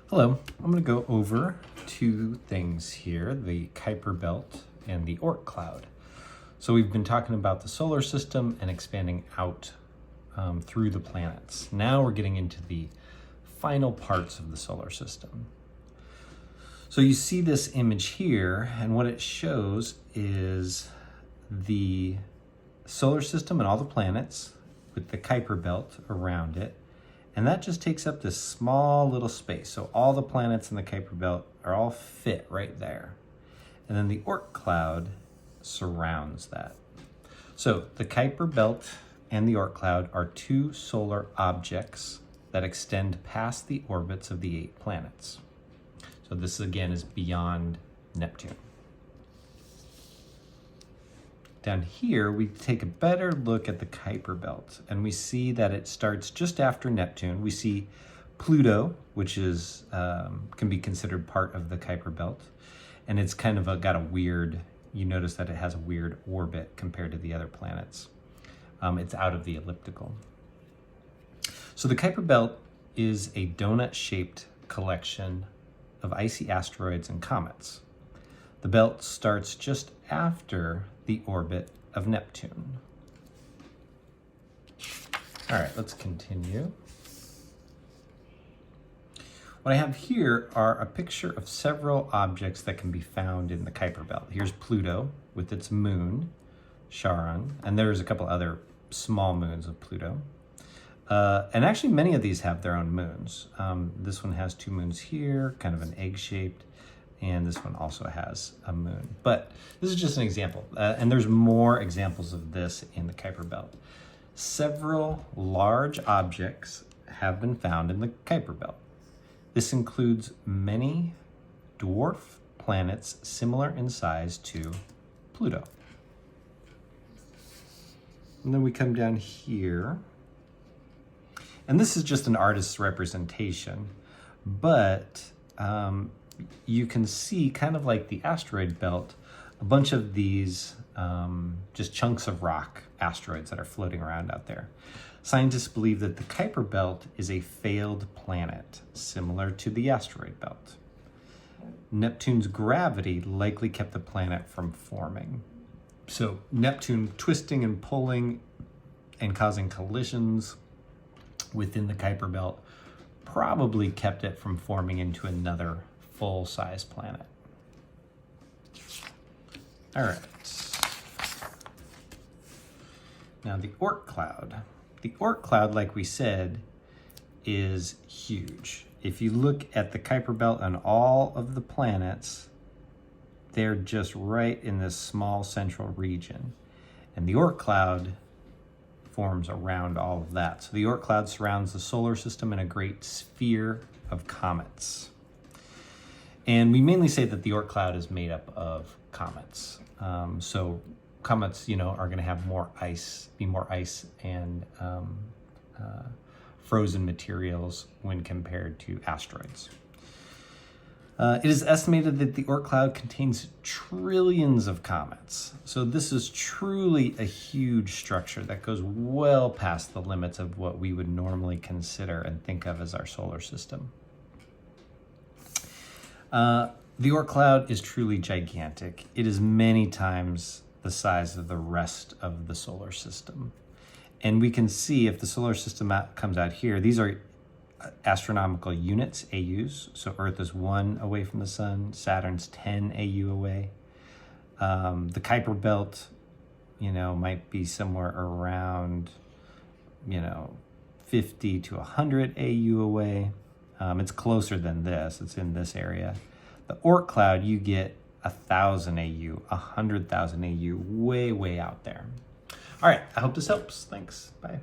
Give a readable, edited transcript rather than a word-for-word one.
Hello, I'm going to go over two things here, the Kuiper belt and the Oort cloud. So we've been talking about the solar system and expanding out through the planets. Now we're getting into the final parts of the solar system. So you see this image here, and what it shows is the solar system and all the planets with the Kuiper belt around it. And that just takes up this small little space. So all the planets in the Kuiper belt are all fit right there. And then the Oort cloud surrounds that. So the Kuiper belt and the Oort cloud are two solar objects that extend past the orbits of the 8 planets. So this again is beyond Neptune. Down here, we take a better look at the Kuiper belt, and we see that it starts just after Neptune. We see Pluto, which is can be considered part of the Kuiper belt, and it's kind of got a weird, you notice that it has a weird orbit compared to the other planets. It's out of the elliptical. So the Kuiper belt is a donut-shaped collection of icy asteroids and comets. The belt starts just after the orbit of Neptune. All right, let's continue. What I have here are a picture of several objects that can be found in the Kuiper belt. Here's Pluto with its moon, Charon, and there's a couple other small moons of Pluto. And actually many of these have their own moons. This one has 2 moons here, kind of an egg-shaped, and this one also has a moon. But this is just an example, and there's more examples of this in the Kuiper belt. Several large objects have been found in the Kuiper belt. This includes many dwarf planets similar in size to Pluto. And then we come down here, and this is just an artist's representation, but you can see, kind of like the asteroid belt, a bunch of these just chunks of rock asteroids that are floating around out there. Scientists believe that the Kuiper belt is a failed planet, similar to the asteroid belt. Neptune's gravity likely kept the planet from forming. So Neptune twisting and pulling and causing collisions within the Kuiper belt probably kept it from forming into another full-size planet. All right. Now the Oort cloud. The Oort cloud, like we said, is huge. If you look at the Kuiper belt and all of the planets, they're just right in this small central region. And the Oort cloud forms around all of that. So the Oort cloud surrounds the solar system in a great sphere of comets. And we mainly say that the Oort cloud is made up of comets. So comets, are going to have more ice, and frozen materials when compared to asteroids. It is estimated that the Oort cloud contains trillions of comets. So this is truly a huge structure that goes well past the limits of what we would normally consider and think of as our solar system. The Oort cloud is truly gigantic. It is many times the size of the rest of the solar system. And we can see if the solar system comes out here, these are astronomical units, AUs. So Earth is 1 away from the sun, Saturn's 10 AU away. The Kuiper belt, might be somewhere around, 50 to 100 AU away. It's closer than this, it's in this area. The Oort cloud, you get 1,000 AU, 100,000 AU, way out there. All right, I hope this helps. Thanks, bye.